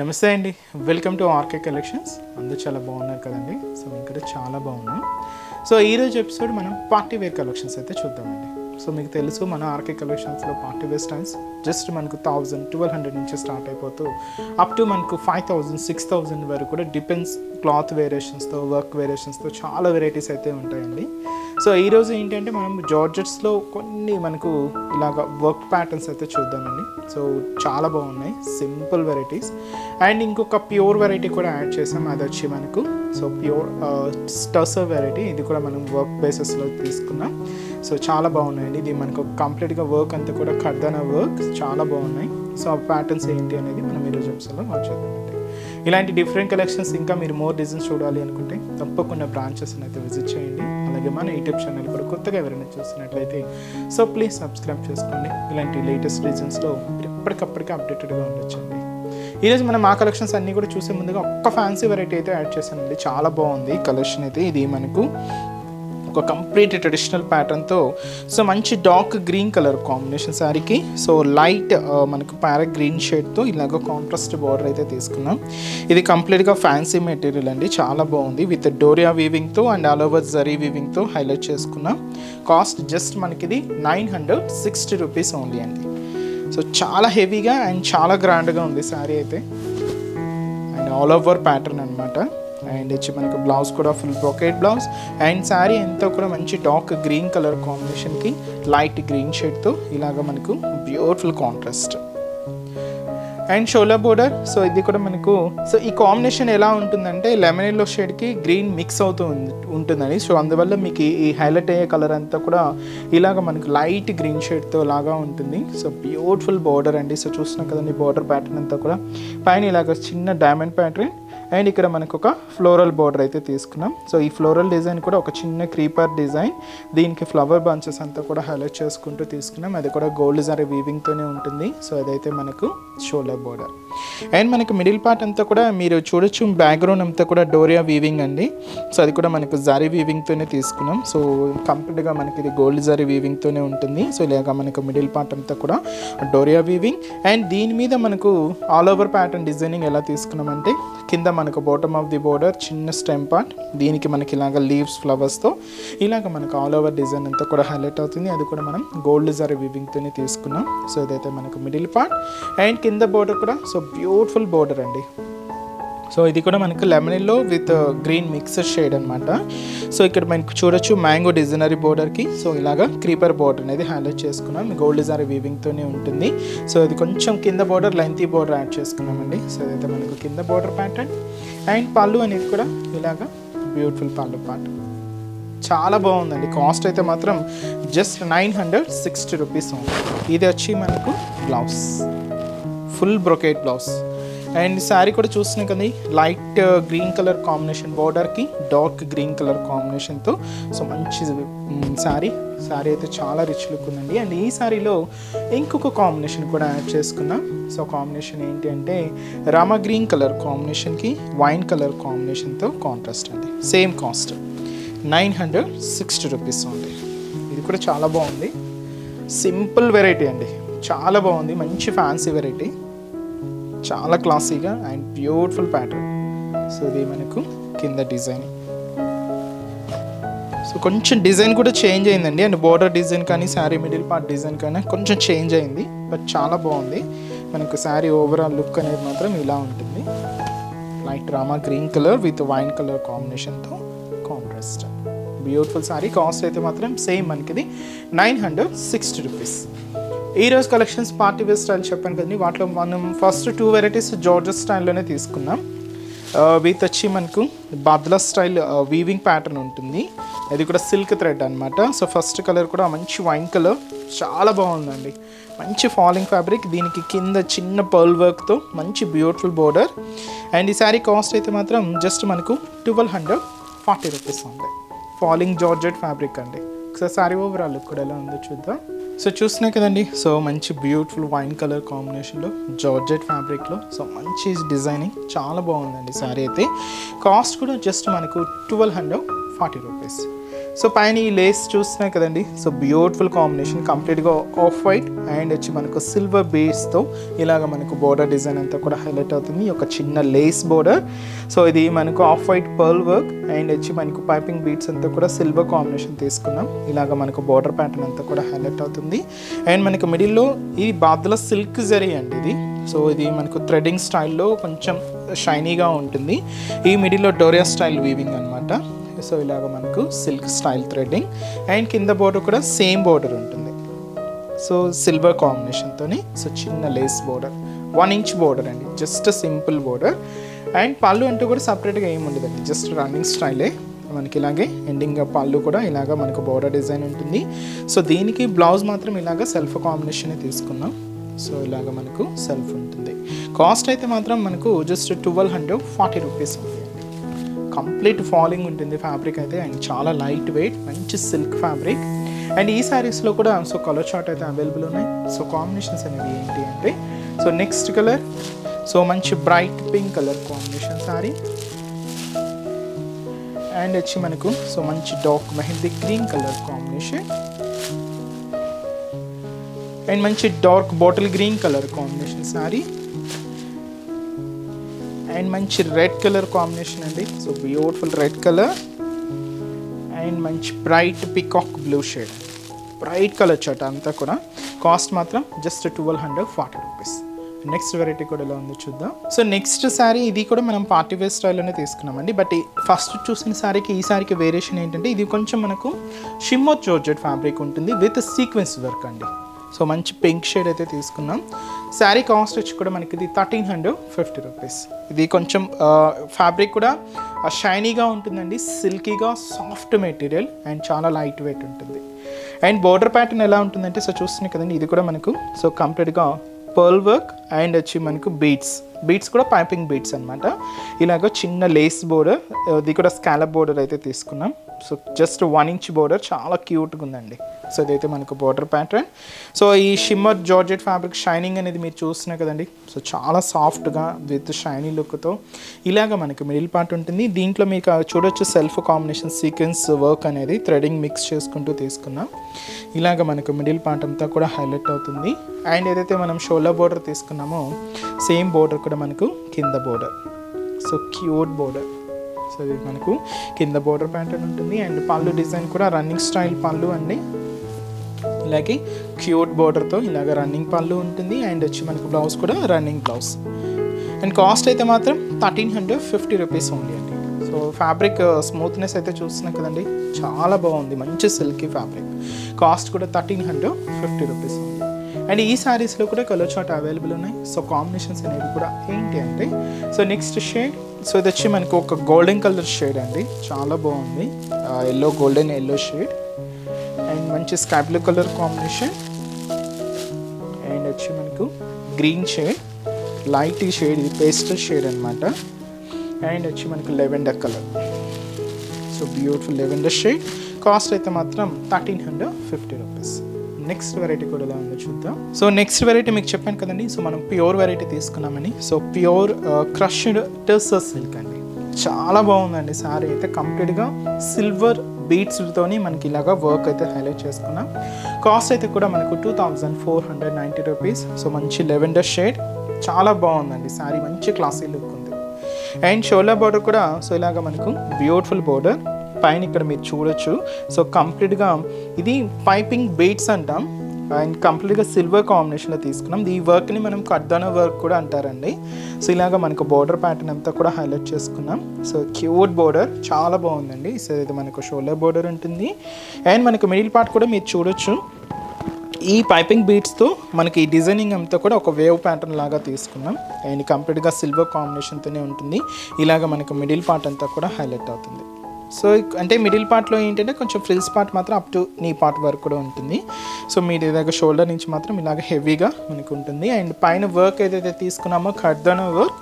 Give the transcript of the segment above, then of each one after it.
నమస్తే అండి, welcome to RK collections. అందరూ చాలా బాగున్నారు కదండి. సో ఇక్కడ చాలా బాగున్నాం. సో ఈరోజు ఎపిసోడ్ మనం పార్టీ వేర్ కలెక్షన్స్ అయితే చూద్దామండి. సో మీకు తెలుసు మన ఆర్కే కలెక్షన్స్లో పార్టీ వేర్ స్టైల్స్ జస్ట్ మనకు 1000-1200 నుంచి స్టార్ట్ అయిపోతూ అప్ టు మనకు 5000-6000 వరకు కూడా డిపెండ్స్ క్లాత్ వేరియేషన్స్తో వర్క్ వేరియేషన్స్తో చాలా వెరైటీస్ అయితే ఉంటాయండి. సో ఈరోజు ఏంటంటే మనం జార్జెట్స్లో కొన్ని మనకు ఇలాగ వర్క్ ప్యాటర్న్స్ అయితే చూద్దామండి. సో చాలా బాగున్నాయి, సింపుల్ వెరైటీస్. అండ్ ఇంకొక ప్యూర్ వెరైటీ కూడా యాడ్ చేసాం, అది వచ్చి మనకు సో ప్యూర్ స్టర్సర్ వెరైటీ. ఇది కూడా మనం వర్క్ బేసెస్లో తీసుకున్నాం. సో చాలా బాగున్నాయండి. ఇది మనకు కంప్లీట్గా వర్క్ అంతా కూడా కర్దానా వర్క్, చాలా బాగున్నాయి. సో ఆ ప్యాటర్న్స్ ఏంటి అనేది మనం ఈరోజు ఎపిసోడ్లో వాచ్ చేద్దామండి. ఇలాంటి డిఫరెంట్ కలెక్షన్స్ ఇంకా మీరు మోర్ డిజైన్స్ చూడాలి అనుకుంటే తప్పకుండా బ్రాంచెస్ని అయితే విజిట్ చేయండి. అలాగే మన యూట్యూబ్ ఛానల్ కూడా కొత్తగా ఎవరైనా చూస్తున్నట్లయితే సో ప్లీజ్ సబ్స్క్రైబ్ చేసుకోండి. ఇలాంటి లేటెస్ట్ డిజైన్స్లో ఎప్పటికప్పటికే అప్డేటెడ్గా ఉండొచ్చండి. ఈరోజు మనం ఆ కలెక్షన్స్ అన్నీ కూడా చూసే ముందుగా ఒక్క ఫ్యాన్సీ వెరైటీ అయితే యాడ్ చేశానండి. చాలా బాగుంది కలెక్షన్ అయితే. ఇది మనకు ఒక కంప్లీట్ ట్రెడిషనల్ ప్యాటర్న్తో సో మంచి డార్క్ గ్రీన్ కలర్ కాంబినేషన్ శారీకి సో లైట్ మనకు ప్యారెట్ గ్రీన్ షేడ్తో ఇలాగ కాంట్రాస్ట్ బార్డర్ అయితే తీసుకున్నాం. ఇది కంప్లీట్గా ఫ్యాన్సీ మెటీరియల్ అండి, చాలా బాగుంది. విత్ డోరియా వీవింగ్తో అండ్ ఆల్ ఓవర్ జరీ వీవింగ్తో హైలైట్ చేసుకున్నాం. కాస్ట్ జస్ట్ మనకి ఇది 960 రూపీస్ ఓన్లీ అండి. సో చాలా హెవీగా అండ్ చాలా గ్రాండ్గా ఉంది శారీ అయితే. అండ్ ఆల్ ఓవర్ ప్యాటర్న్ అనమాట. అండ్ వచ్చి మనకు బ్లౌజ్ కూడా full brocade blouse. And sari అంతా కూడా మంచి డార్క్ గ్రీన్ కలర్ కాంబినేషన్కి లైట్ గ్రీన్ షేడ్తో ఇలాగ మనకు బ్యూటిఫుల్ కాంట్రాస్ట్. అండ్ షోలా బోర్డర్. సో ఇది కూడా మనకు సో ఈ కాంబినేషన్ ఎలా ఉంటుందంటే లెమన్ ఎల్లో షేడ్కి గ్రీన్ మిక్స్ అవుతూ ఉంటుందని. సో అందువల్ల మీకు ఈ హైలైట్ అయ్యే కలర్ అంతా కూడా ఇలాగ మనకు లైట్ గ్రీన్ షేడ్తో లాగా ఉంటుంది. సో బ్యూటిఫుల్ బోర్డర్ అండి. సో చూస్తున్నాం కదండి బోర్డర్ ప్యాటర్న్ అంతా కూడా పైన ఇలాగ చిన్న డైమండ్ ప్యాటర్న్. అండ్ ఇక్కడ మనకు ఒక ఫ్లోరల్ బోర్డర్ అయితే తీసుకున్నాం. సో ఈ ఫ్లోరల్ డిజైన్ కూడా ఒక చిన్న క్రీపర్ డిజైన్, దీనికి ఫ్లవర్ బంచెస్ అంతా కూడా హైలైట్ చేసుకుంటూ తీసుకున్నాం. అది కూడా గోల్డ్ జరీ వీవింగ్తోనే ఉంటుంది. సో అదైతే మనకు షోల్డర్ బోర్డర్. అండ్ మనకు మిడిల్ పార్ట్ అంతా కూడా మీరు చూడొచ్చు, బ్యాక్గ్రౌండ్ అంతా కూడా డోరియా వీవింగ్ అండి. సో అది కూడా మనకు జరీ వీవింగ్తోనే తీసుకున్నాం. సో కంప్లీట్గా మనకి ఇది గోల్డ్ జరీ వీవింగ్తోనే ఉంటుంది. సో ఇలాగ మనకు మిడిల్ పార్ట్ అంతా కూడా డోరియా వీవింగ్. అండ్ దీని మీద మనకు ఆల్ ఓవర్ ప్యాటర్న్ డిజైనింగ్ ఎలా తీసుకున్నామంటే కింద మనకు బాటమ్ ఆఫ్ ది బోర్డర్ చిన్న స్టెమ్ పార్ట్, దీనికి మనకి ఇలాగ లీవ్స్ ఫ్లవర్స్తో ఇలాగ మనకు ఆల్ ఓవర్ డిజైన్ అంతా కూడా హైలైట్ అవుతుంది. అది కూడా మనం గోల్డ్ జరీ వీవింగ్తోనే తీసుకున్నాం. సో ఇదైతే మనకు మిడిల్ పార్ట్. అండ్ కింద బోర్డర్ కూడా సో బ్యూటిఫుల్ బోర్డర్ అండి. సో ఇది కూడా మనకు lemon yellow with green mixed shade అనమాట. సో ఇక్కడ మనకు చూడొచ్చు మ్యాంగో డిజైనరీ బోర్డర్కి సో ఇలాగా క్రీపర్ బోర్డర్ అనేది హైలైట్ చేసుకున్నాం. గోల్డ్ డిజైనరీ వీవింగ్తోనే ఉంటుంది. సో ఇది కొంచెం కింద బోర్డర్ లెంతీ బోర్డర్ యాడ్ చేసుకున్నామండి. సో ఇదైతే మనకు కింద బోర్డర్ ప్యాటర్న్. అండ్ పళ్ళు అనేది కూడా ఇలాగా బ్యూటిఫుల్ పళ్ళు పార్ట్, చాలా బాగుందండి. కాస్ట్ అయితే మాత్రం జస్ట్ 960 రూపీస్ ఉంది. ఇది వచ్చి మనకు blouse full brocade blouse. And sari కూడా చూస్తున్నాం కదా లైట్ గ్రీన్ కలర్ కాంబినేషన్ బోర్డర్కి డార్క్ గ్రీన్ కలర్ కాంబినేషన్తో సో మంచి శారీ అయితే చాలా రిచ్ లుక్ ఉందండి. అండ్ ఈ శారీలో ఇంకొక కాంబినేషన్ కూడా యాడ్ చేసుకున్నాం. సో కాంబినేషన్ ఏంటి అంటే రామా గ్రీన్ కలర్ కాంబినేషన్కి వైన్ కలర్ కాంబినేషన్తో కాంట్రాస్ట్ అండి. సేమ్ కాస్ట్ 960 రూపీస్ ఉంది. ఇది కూడా చాలా బాగుంది, సింపుల్ వెరైటీ అండి, చాలా బాగుంది. మంచి ఫ్యాన్సీ వెరైటీ, చాలా క్లాసీగా అండ్ బ్యూటిఫుల్ ప్యాటర్న్. సో ఇది మనకు కింద డిజైన్. సో కొంచెం డిజైన్ కూడా చేంజ్ అయిందండి. అండ్ బోర్డర్ డిజైన్ కానీ శారీ మిడిల్ పార్ట్ డిజైన్ కానీ కొంచెం చేంజ్ అయింది, బట్ చాలా బాగుంది. మనకు శారీ ఓవరాల్ లుక్ అనేది మాత్రం ఇలా ఉంటుంది. Light Rama green colour with wine colour కాంబినేషన్తో కాంట్రాస్ట్. బ్యూటిఫుల్ శారీ. కాస్ట్ అయితే మాత్రం సేమ్ మనకి ఇది 960 రూపీస్. ఈరోజు కలెక్షన్స్ పార్టీ వేర్ స్టైల్ చెప్పాను కదండి. వాటిలో మనం ఫస్ట్ 2 వెరైటీస్ జార్జెట్ స్టైల్లోనే తీసుకున్నాం. విత్ వచ్చి మనకు బాద్లా స్టైల్ వీవింగ్ ప్యాటర్న్ ఉంటుంది. అది కూడా సిల్క్ థ్రెడ్ అనమాట. సో ఫస్ట్ కలర్ కూడా మంచి వైన్ కలర్, చాలా బాగుందండి. మంచి ఫాలింగ్ ఫ్యాబ్రిక్, దీనికి కింద చిన్న పర్ల్ వర్క్తో మంచి బ్యూటిఫుల్ బోర్డర్. అండ్ ఈ శారీ కాస్ట్ అయితే మాత్రం జస్ట్ మనకు 1240 రూపీస్ ఉంది. ఫాలింగ్ జార్జెట్ ఫ్యాబ్రిక్ అండి. ఒకసారి శారీ ఓవరాల్ లుక్ కూడా ఎలా ఉందో చూద్దాం. సో చూస్తున్నాయి కదండి. సో మంచి బ్యూటిఫుల్ వైన్ కలర్ కాంబినేషన్లో జార్జెట్ ఫ్యాబ్రిక్లో సో మంచి డిజైనింగ్, చాలా బాగుందండి శారీ అయితే. కాస్ట్ కూడా జస్ట్ మనకు 1240 రూపీస్. సో పైన ఈ లేస్ చూస్తున్నాయి కదండి. సో బ్యూటిఫుల్ కాంబినేషన్, కంప్లీట్గా ఆఫ్ వైట్ అండ్ వచ్చి మనకు సిల్వర్ బేస్తో ఇలాగ మనకు బోర్డర్ డిజైన్ అంతా కూడా హైలైట్ అవుతుంది. ఒక చిన్న లేస్ బోర్డర్. సో ఇది మనకు off white pearl work and వచ్చి మనకు పైపింగ్ బీట్స్ అంతా కూడా సిల్వర్ కాంబినేషన్ తీసుకున్నాం. ఇలాగ మనకు బోర్డర్ ప్యాటర్న్ అంతా కూడా హైలైట్ అవుతుంది. అండ్ మనకు మిడిల్లో ఈ బాద్ల సిల్క్ జరీ అండి ఇది. సో ఇది మనకు థ్రెడ్డింగ్ స్టైల్లో కొంచెం షైనీగా ఉంటుంది. ఈ మిడిల్లో డోరియా స్టైల్ వీవింగ్ అనమాట. సో ఇలాగ మనకు సిల్క్ స్టైల్ థ్రెడ్డింగ్ అండ్ కింద బోర్డర్ కూడా సేమ్ బోర్డర్ ఉంటుంది. సో సిల్వర్ కాంబినేషన్తోని సో చిన్న లేస్ బోర్డర్, 1 ఇంచ్ బోర్డర్ అండి, జస్ట్ సింపుల్ బోర్డర్. అండ్ పళ్ళు అంటూ కూడా సపరేట్గా ఏమి ఉండదండి, జస్ట్ రన్నింగ్ స్టైలే మనకి. ఇలాగే ఎండింగ్ పళ్ళు కూడా ఇలాగ మనకు బోర్డర్ డిజైన్ ఉంటుంది. సో దీనికి బ్లౌజ్ మాత్రం ఇలాగ సెల్ఫ్ కాంబినేషన్ తీసుకున్నాం. సో ఇలాగ మనకు సెల్ఫ్ ఉంటుంది. కాస్ట్ అయితే మాత్రం మనకు జస్ట్ 1240 రూపీస్ ఉంది. కంప్లీట్ ఫాలింగ్ ఉంటుంది ఫ్యాబ్రిక్ అయితే అండ్ చాలా లైట్ వెయిట్, మంచి సిల్క్ ఫ్యాబ్రిక్. అండ్ ఈ శారీస్లో కూడా సో కలర్ చార్ట్ అయితే అవైలబుల్ ఉన్నాయి. సో కాంబినేషన్స్ అనేవి ఏంటి అంటే సో నెక్స్ట్ కలర్ సో మంచి bright pink colour combination sari and వచ్చి మనకు సో మంచి dark mehndi green colour combination and మంచి dark bottle green colour combination sari and మంచి రెడ్ కలర్ కాంబినేషన్ అండి. So beautiful red colour and మంచి bright peacock blue shade, bright colour chart అంతా కూడా. Cost మాత్రం జస్ట్ 1240 రూపీస్. నెక్స్ట్ వెరైటీ కూడా ఎలా ఉందో చూద్దాం. సో నెక్స్ట్ శారీ ఇది కూడా మనం పార్టీ వేర్ స్టైల్లోనే తీసుకున్నామండి. బట్ ఫస్ట్ చూసిన శారీకి ఈ శారీకి వేరియేషన్ ఏంటంటే ఇది కొంచెం మనకు షిమ్మర్ జార్జెట్ ఫ్యాబ్రిక్ ఉంటుంది విత్ సీక్వెన్స్ వర్క్ అండి. సో మంచి పింక్ షేడ్ అయితే తీసుకున్నాం. శారీ కాస్ట్ వచ్చి కూడా మనకి ఇది 1350 రూపీస్. ఇది కొంచెం ఫ్యాబ్రిక్ కూడా షైనీగా ఉంటుందండి, సిల్కీగా సాఫ్ట్ మెటీరియల్ అండ్ చాలా లైట్ వెయిట్ ఉంటుంది. అండ్ బోర్డర్ ప్యాటర్న్ ఎలా ఉంటుందంటే సో చూస్తున్నాయి కదండి, ఇది కూడా మనకు సో కంప్లీట్గా పర్ల్ వర్క్ అండ్ వచ్చి మనకు బీట్స్ కూడా పైపింగ్ బీట్స్ అనమాట. ఇలాగ చిన్న లేస్ బోర్డర్, ఇది కూడా స్కాలప్ బోర్డర్ అయితే తీసుకున్నాం. సో జస్ట్ 1 ఇంచ్ బోర్డర్, చాలా క్యూట్గా ఉందండి. సో ఇదైతే మనకు బోర్డర్ ప్యాటర్న్. సో ఈ షిమ్మర్ జార్జెట్ ఫ్యాబ్రిక్ షైనింగ్ అనేది మీరు చూస్తున్నారు కదండి. సో చాలా సాఫ్ట్గా విత్ షైనీ లుక్తో ఇలాగ మనకు మిడిల్ పార్ట్ ఉంటుంది. దీంట్లో మీకు చూడొచ్చు సెల్ఫ్ కాంబినేషన్ సీక్వెన్స్ వర్క్ అనేది థ్రెడింగ్ మిక్స్ చేసుకుంటూ తీసుకున్నాం. ఇలాగ మనకు మిడిల్ పార్ట్ అంతా కూడా హైలైట్ అవుతుంది. అండ్ ఏదైతే మనం షోల్డర్ బోర్డర్ తీసుకున్నామో సేమ్ బోర్డర్ కూడా మనకు కింద border. So cute border. So ఇది మనకు కింద బోర్డర్ ప్యాటర్న్ ఉంటుంది. అండ్ పళ్ళు డిజైన్ కూడా రన్నింగ్ స్టైల్ పళ్ళు అండి. ఇలాగే క్యూట్ బోర్డర్తో ఇలాగ రన్నింగ్ పళ్ళు ఉంటుంది. అండ్ వచ్చి మనకు బ్లౌజ్ కూడా రన్నింగ్ బ్లౌజ్. అండ్ కాస్ట్ అయితే మాత్రం 1350 రూపీస్ ఓన్లీ అండి. సో ఫ్యాబ్రిక్ స్మూత్నెస్ అయితే చూస్తున్నాం కదండి, చాలా బాగుంది, మంచి సిల్కీ ఫ్యాబ్రిక్. కాస్ట్ కూడా 1350 రూపీస్ ఉంది. అండ్ ఈ శారీస్లో కూడా కలర్ చార్ట్ అవైలబుల్ ఉన్నాయి. సో కాంబినేషన్స్ అనేవి కూడా ఏంటి అంటే సో నెక్స్ట్ షేడ్ సో ఇది వచ్చి మనకు ఒక గోల్డెన్ కలర్ షేడ్ అండి, చాలా బాగుంది. Yellow golden yellow shade and మంచి sky blue colour combination and వచ్చి మనకు గ్రీన్ షేడ్, లైట్ షేడ్, ఇది పేస్టల్ షేడ్ అనమాట. అండ్ వచ్చి మనకు lavender colour. So beautiful lavender shade. Cost అయితే మాత్రం 1350 రూపీస్. నెక్స్ట్ వెరైటీ కూడా ఎలా ఉందో చూద్దాం. సో నెక్స్ట్ వెరైటీ మీకు చెప్పాను కదండి, సో మనం ప్యూర్ వెరైటీ తీసుకున్నామని. So pure crushed tussar silk అండి, చాలా బాగుందండి. శారీ అయితే కంప్లీట్గా సిల్వర్ బీట్స్తోని మనకి ఇలాగా వర్క్ అయితే హైలైట్ చేసుకున్నాం. కాస్ట్ అయితే కూడా మనకు 2490 రూపీస్. సో మంచి లెవెండర్ షేడ్, చాలా బాగుందండి శారీ, మంచి క్లాసీ లుక్ ఉంది. అండ్ షోల్డర్ బోర్డర్ కూడా సో ఇలాగ మనకు బ్యూటిఫుల్ బోర్డర్ పైన ఇక్కడ మీరు చూడొచ్చు. సో కంప్లీట్గా ఇది పైపింగ్ బీట్స్ అంటాం అండ్ కంప్లీట్గా సిల్వర్ కాంబినేషన్లో తీసుకున్నాం. ఈ వర్క్ని మనం కడ్దానా వర్క్ కూడా అంటారండి. సో ఇలాగ మనకు బోర్డర్ ప్యాటర్న్ అంతా కూడా హైలైట్ చేసుకున్నాం. సో క్యూట్ బోర్డర్, చాలా బాగుందండి. సో ఇది మనకు షోల్డర్ బోర్డర్ ఉంటుంది. అండ్ మనకు మిడిల్ పార్ట్ కూడా మీరు చూడొచ్చు, ఈ పైపింగ్ బీట్స్తో మనకి ఈ డిజైనింగ్ అంతా కూడా ఒక వేవ్ ప్యాటర్న్ లాగా తీసుకున్నాం. అండ్ కంప్లీట్గా సిల్వర్ కాంబినేషన్తోనే ఉంటుంది. ఇలాగ మనకు మిడిల్ పార్ట్ అంతా కూడా హైలైట్ అవుతుంది. సో అంటే మిడిల్ పార్ట్లో ఏంటంటే కొంచెం ఫ్రిల్స్ పార్ట్ మాత్రం అప్ టు నీ పార్ట్ వరకు కూడా ఉంటుంది. సో మీరు ఇలాగ షోల్డర్ నుంచి మాత్రం ఇలాగ హెవీగా మనకు ఉంటుంది. అండ్ పైన వర్క్ ఏదైతే తీసుకున్నామో కర్దానా వర్క్,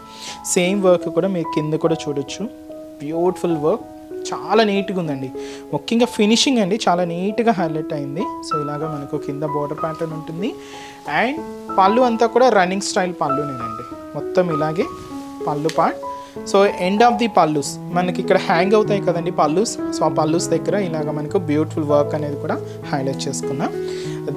సేమ్ వర్క్ కూడా మీరు కింద కూడా చూడొచ్చు. బ్యూటిఫుల్ వర్క్, చాలా నీట్గా ఉందండి. ముఖ్యంగా ఫినిషింగ్ అండి చాలా నీట్గా హైలైట్ అయింది. సో ఇలాగ మనకు కింద బోర్డర్ ప్యాటర్న్ ఉంటుంది. అండ్ పళ్ళు అంతా కూడా రన్నింగ్ స్టైల్ పళ్ళునేనండి, మొత్తం ఇలాగే పళ్ళు part. So end of the pallus మనకి ఇక్కడ హ్యాంగ్ అవుతాయి కదండి పల్లూస్. సో ఆ పల్లూస్ దగ్గర ఇలాగ మనకు బ్యూటిఫుల్ వర్క్ అనేది కూడా హైలైట్ చేసుకున్నాం.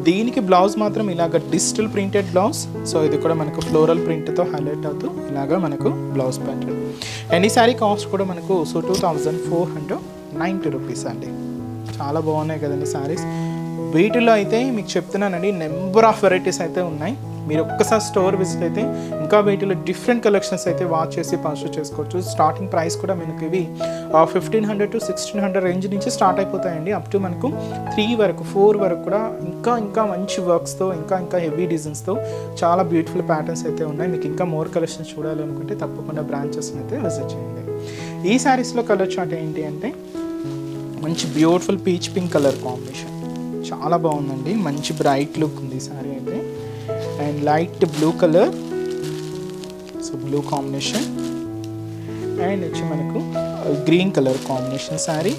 దీనికి బ్లౌజ్ మాత్రం ఇలాగ డిజిటల్ ప్రింటెడ్ బ్లౌజ్. సో ఇది కూడా మనకు ఫ్లోరల్ ప్రింట్తో హైలైట్ అవుతూ ఇలాగ మనకు బ్లౌజ్ ప్యాటర్న్. అండ్ ఈ శారీ కాస్ట్ కూడా మనకు సో 2490 రూపీస్ అండి. చాలా బాగున్నాయి కదండి శారీస్. వీటిలో అయితే మీకు చెప్తున్నానండి నెంబర్ ఆఫ్ వెరైటీస్ అయితే ఉన్నాయి. మీరు ఒక్కసారి స్టోర్ విజిట్ అయితే ఇంకా వీటిలో డిఫరెంట్ కలెక్షన్స్ అయితే వాచ్ చేసి పర్చేస్ చేసుకోవచ్చు. స్టార్టింగ్ ప్రైస్ కూడా మనకి ఇవి 1500 to 1600 రేంజ్ నుంచి స్టార్ట్ అయిపోతాయండి. అప్ టు మనకు 3 వరకు 4 వరకు కూడా ఇంకా మంచి వర్క్స్తో ఇంకా హెవీ డిజైన్స్తో చాలా బ్యూటిఫుల్ ప్యాటర్న్స్ అయితే ఉన్నాయి. మీకు ఇంకా మోర్ కలెక్షన్స్ చూడాలి అనుకుంటే తప్పకుండా బ్రాంచెస్ని అయితే విజిట్ చేయండి. ఈ శారీస్లో కలర్ చార్ట్ ఏంటి అంటే మంచి beautiful peach pink colour combination, చాలా బాగుందండి. మంచి బ్రైట్ లుక్ ఉంది శారీ అయితే. And light blue colour, so blue combination. And వచ్చి మనకు green colour combination sari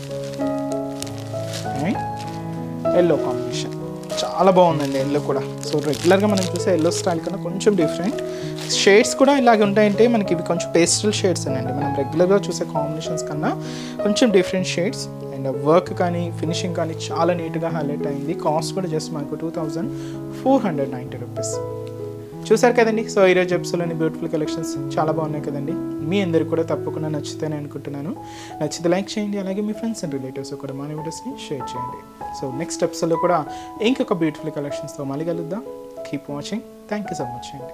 and yellow combination. చాలా బాగుందండి ఎల్లో కూడా. సో రెగ్యులర్గా మనం చూసే ఎల్లో స్టైల్ కన్నా కొంచెం డిఫరెంట్. షేడ్స్ కూడా ఇలాగ ఉంటాయంటే మనకి ఇవి కొంచెం పేస్టల్ షేడ్స్ అండి. మనం రెగ్యులర్గా చూసే కాంబినేషన్స్ కన్నా కొంచెం డిఫరెంట్ షేడ్స్. అండ్ వర్క్ కానీ ఫినిషింగ్ కానీ చాలా నీట్గా హైలైట్ అయింది. కాస్ట్ కూడా జస్ట్ మనకు 2490 రూపీస్. చూసారు కదండి. సో ఈరోజు ఎపిసోడ్లోని బ్యూటిఫుల్ కలెక్షన్స్ చాలా బాగున్నాయి కదండి. మీ అందరికి కూడా తప్పకుండా నచ్చుతాయని అనుకుంటున్నాను. నచ్చితే లైక్ చేయండి, అలాగే మీ ఫ్రెండ్స్ అండ్ రిలేటివ్స్ కూడా మా వీడియోస్ని షేర్ చేయండి. సో నెక్స్ట్ ఎపిసోడ్లో కూడా ఇంకొక బ్యూటిఫుల్ కలెక్షన్స్తో మళ్ళీ కలుద్దాం. Keep watching. Thank you so much అండి.